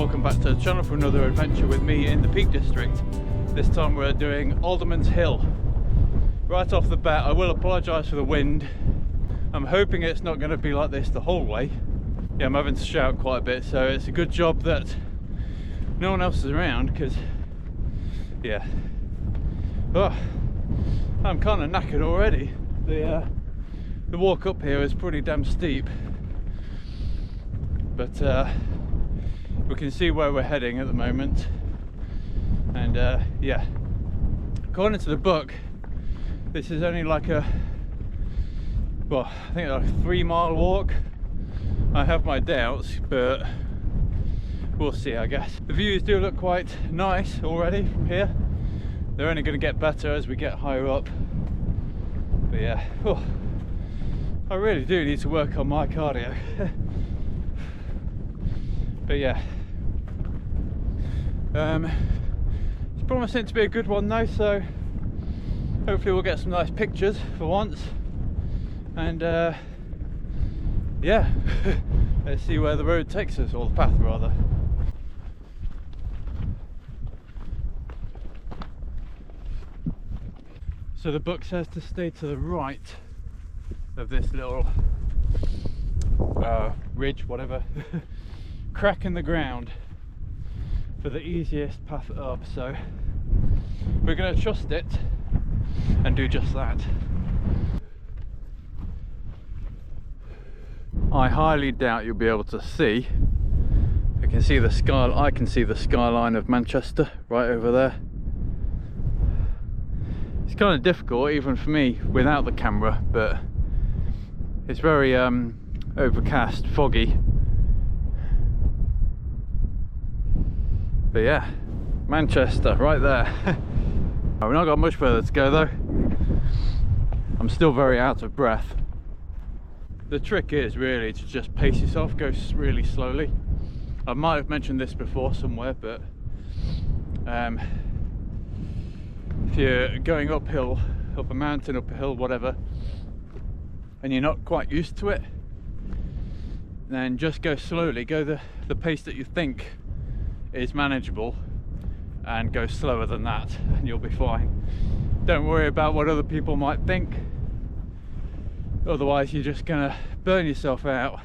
welcome back to the channel for another adventure with me in the Peak District. This time we're doing Alderman's Hill. Right off the bat, I will apologise for the wind. I'm hoping it's not going to be like this the whole way. Yeah, I'm having to shout quite a bit, so it's a good job that no one else is around, because yeah, oh, I'm kind of knackered already. The walk up here is pretty damn steep, but we can see where we're heading at the moment. And yeah, according to the book, this is only like a, well, I think like a 3-mile walk. I have my doubts, but we'll see, I guess. The views do look quite nice already from here. They're only going to get better as we get higher up. But yeah, oh, I really do need to work on my cardio. But yeah, it's promising to be a good one though, so hopefully we'll get some nice pictures for once. And yeah, let's see where the road takes us, or the path rather. So the book says to stay to the right of this little ridge, whatever, crack in the ground for the easiest path up, so we're going to trust it and do just that. I highly doubt you'll be able to see. I can see the skyline of Manchester right over there. It's kind of difficult even for me without the camera, but it's very overcast, foggy. But yeah, Manchester right there. We've not got much further to go though. I'm still very out of breath. The trick is really to just pace yourself, go really slowly. I might have mentioned this before somewhere, but if you're going uphill, up a mountain, up a hill, whatever, and you're not quite used to it, then just go slowly, go the pace that you think is manageable, and go slower than that, and you'll be fine. Don't worry about what other people might think, otherwise you're just gonna burn yourself out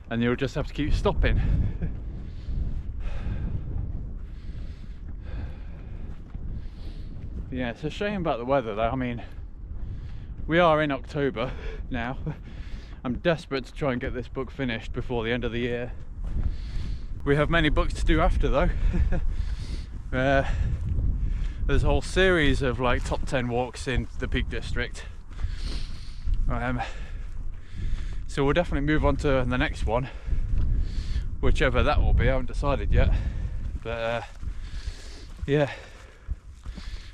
and you'll just have to keep stopping. Yeah, it's a shame about the weather though. I mean, we are in October now. I'm desperate to try and get this book finished before the end of the year. We have many books to do after though. There's a whole series of like top 10 walks in the Peak District. So we'll definitely move on to the next one, whichever that will be. I haven't decided yet, but yeah,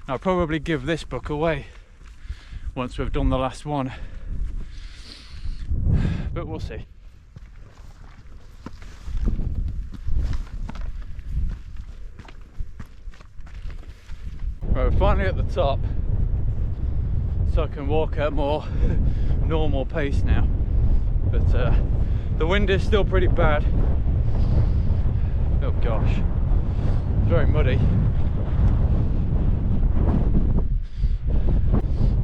I'll probably give this book away once we've done the last one, but we'll see. Right, we're finally at the top, so I can walk at a more normal pace now, but the wind is still pretty bad. Oh gosh, it's very muddy.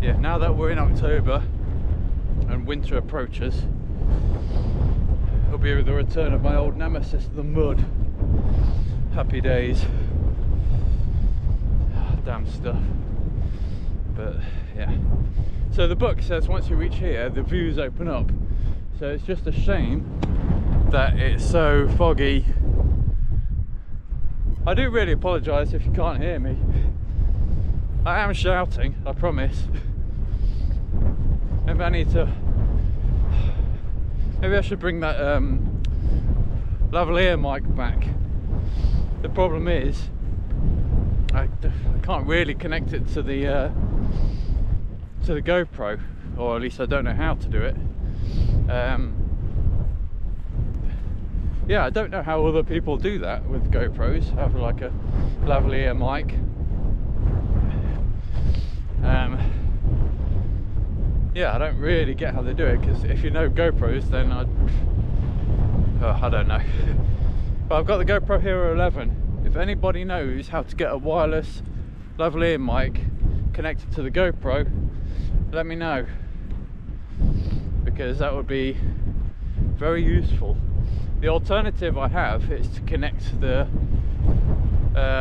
Yeah, now that we're in October and winter approaches, it'll be the return of my old nemesis, the mud. Happy days. Damn stuff. But yeah, so the book says once you reach here the views open up, so it's just a shame that it's so foggy. I do really apologise if you can't hear me. I am shouting, I promise. Maybe I need to, maybe I should bring that lavalier mic back. The problem is I can't really connect it to the GoPro, or at least I don't know how to do it. Yeah, I don't know how other people do that with GoPros, have like a lavalier mic. Yeah, I don't really get how they do it, because if you know GoPros, then I don't know. But I've got the GoPro Hero 11. If anybody knows how to get a wireless lavalier mic connected to the GoPro, let me know, because that would be very useful. The alternative I have is to connect the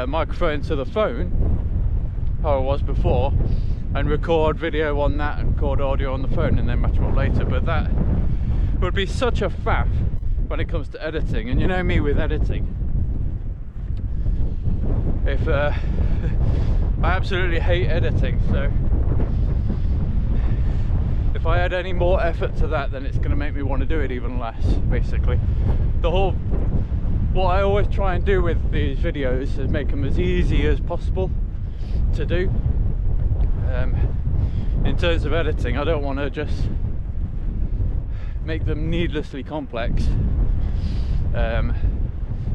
microphone to the phone, how it was before, and record video on that and record audio on the phone and then match them up later. But that would be such a faff when it comes to editing, and you know me with editing. If I absolutely hate editing, so if I add any more effort to that, then it's going to make me want to do it even less, basically. What I always try and do with these videos is make them as easy as possible to do. In terms of editing, I don't want to just make them needlessly complex.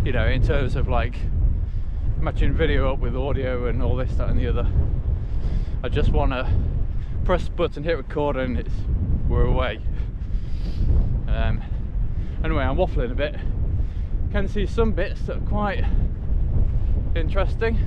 You know, in terms of like matching video up with audio and all this, that and the other. I just want to press the button, hit record, and we're away. Anyway, I'm waffling a bit. Can see some bits that are quite interesting.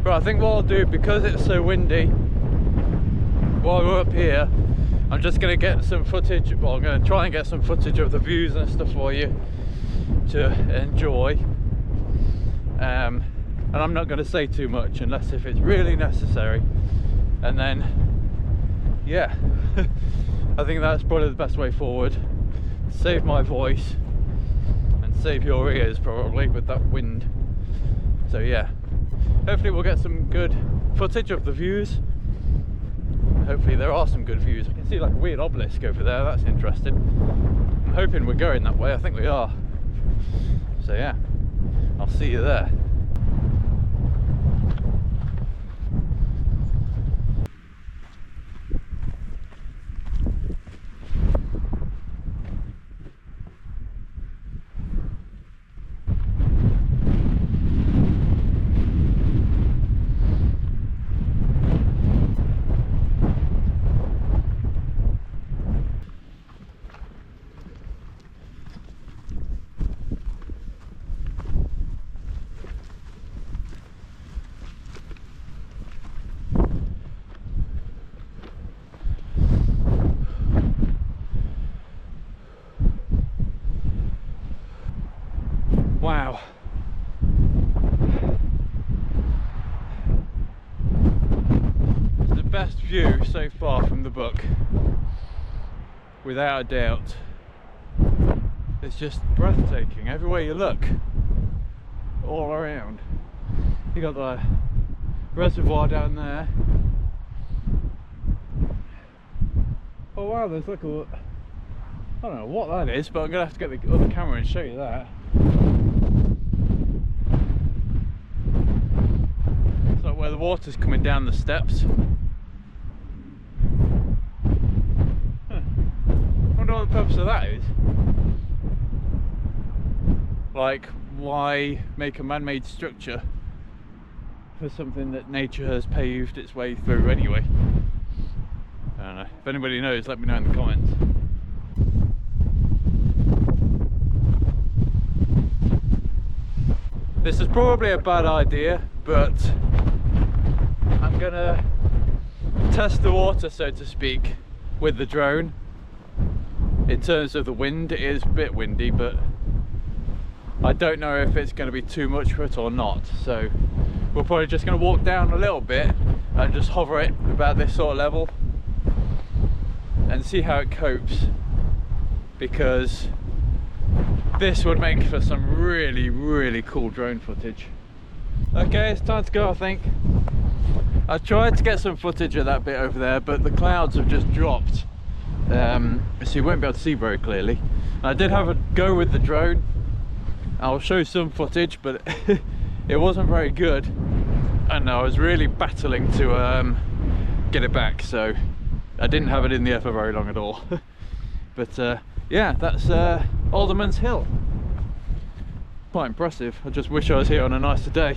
But I think what I'll do, because it's so windy, while we're up here, I'm just going to get some footage, well, I'm going to try and get some footage of the views and stuff for you to enjoy. And I'm not going to say too much unless if it's really necessary. And then, yeah, I think that's probably the best way forward. Save my voice and save your ears probably with that wind. So yeah. Hopefully we'll get some good footage of the views. Hopefully there are some good views. I can see like a weird obelisk over there, that's interesting. I'm hoping we're going that way, I think we are. So yeah, I'll see you there. Wow. It's the best view so far from the book, without a doubt. It's just breathtaking everywhere you look, all around. You got the reservoir down there. Oh wow, there's like a, I don't know what that is, but I'm gonna have to get the other camera and show you that. It's like where the water's coming down the steps. I wonder what the purpose of that is. Like, why make a man-made structure for something that nature has paved its way through anyway? I don't know. If anybody knows, let me know in the comments. This is probably a bad idea, but I'm gonna test the water, so to speak, with the drone. In terms of the wind, it is a bit windy, but I don't know if it's going to be too much for it or not. So we're probably just going to walk down a little bit and just hover it about this sort of level and see how it copes, because this would make for some really, really cool drone footage. Okay, it's time to go, I think. I tried to get some footage of that bit over there, but the clouds have just dropped, so you won't be able to see very clearly. I did have a go with the drone. I'll show some footage, but it wasn't very good, and I was really battling to get it back, so I didn't have it in the air for very long at all. But yeah, that's Alderman's Hill. Quite impressive. I just wish I was here on a nicer day.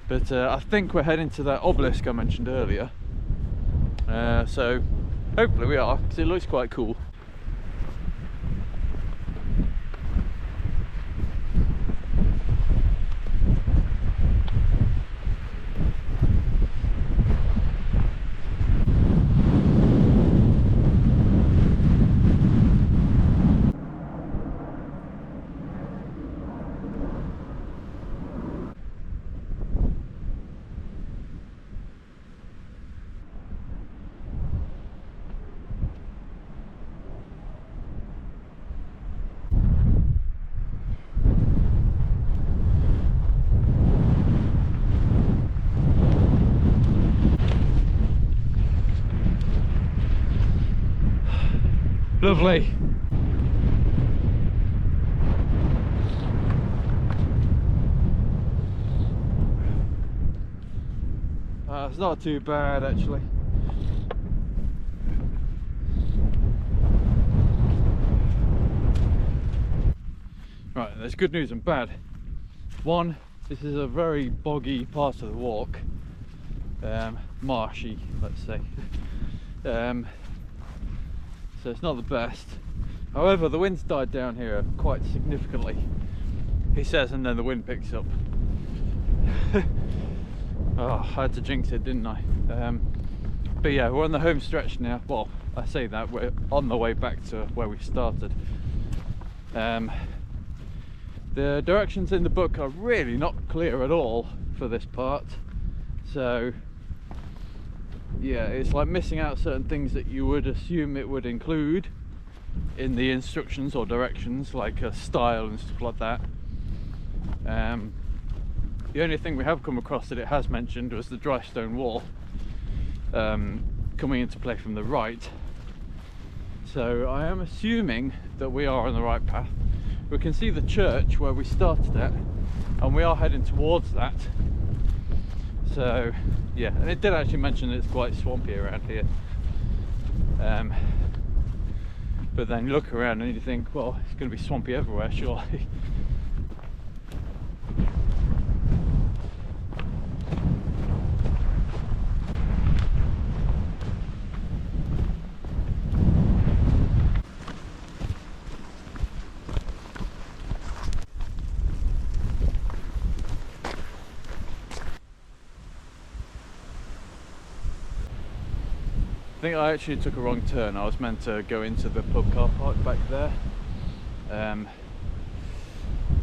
But I think we're heading to that obelisk I mentioned earlier. So hopefully we are, because it looks quite cool. Lovely. It's not too bad actually. Right, there's good news and bad. One, this is a very boggy part of the walk, marshy, let's say. So it's not the best. However, the wind's died down here quite significantly, he says, and then the wind picks up. Oh, I had to jinx it, didn't I? But yeah, we're on the home stretch now. Well, I say that, we're on the way back to where we started. The directions in the book are really not clear at all for this part, so yeah, it's like missing out certain things that you would assume it would include in the instructions or directions, like a style and stuff like that. The only thing we have come across that it has mentioned was the dry stone wall coming into play from the right. So I am assuming that we are on the right path. We can see the church where we started at, and we are heading towards that. So yeah, and it did actually mention it's quite swampy around here. But then you look around and you think, well, it's going to be swampy everywhere, surely. I think I actually took a wrong turn. I was meant to go into the pub car park back there.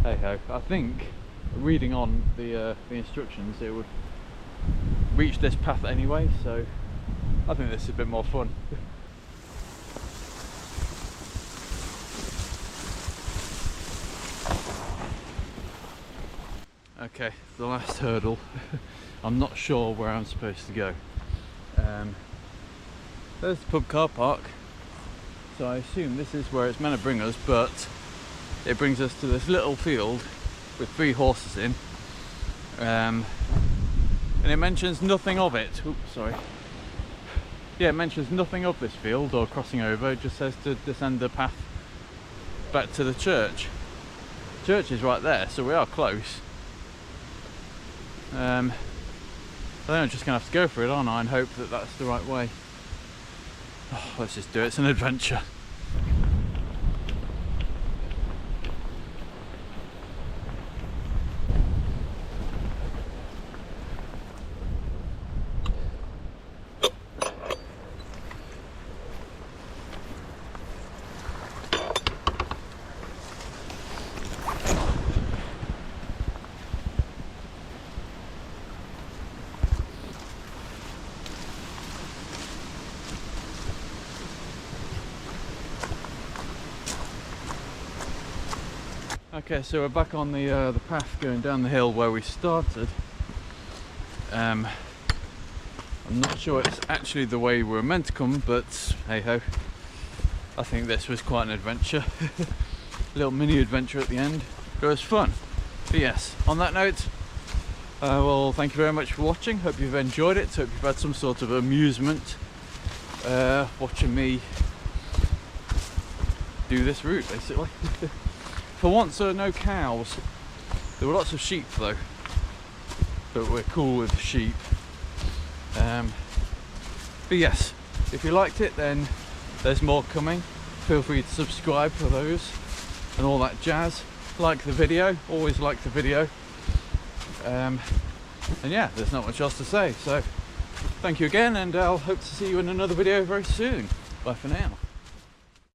Hey ho. I think reading on the instructions, it would reach this path anyway, so I think this is a bit more fun. Okay, the last hurdle. I'm not sure where I'm supposed to go. There's the pub car park, so I assume this is where it's meant to bring us, but it brings us to this little field with 3 horses in, and it mentions nothing of it. Oops, sorry. Yeah, it mentions nothing of this field or crossing over. It just says to descend the path back to the church. The church is right there, so we are close. I think I'm just gonna have to go for it, aren't I, and hope that that's the right way. Oh, let's just do it, it's an adventure. Okay, so we're back on the path going down the hill where we started. I'm not sure it's actually the way we're meant to come, but hey ho, I think this was quite an adventure. A little mini adventure at the end. It was fun. But yes, on that note, well, thank you very much for watching. Hope you've enjoyed it. Hope you've had some sort of amusement watching me do this route, basically. For once, there are no cows. There were lots of sheep though, but we're cool with sheep. But yes, if you liked it, then there's more coming. Feel free to subscribe for those and all that jazz. Like the video, always like the video. And yeah, there's not much else to say, so thank you again, and I'll hope to see you in another video very soon. Bye for now.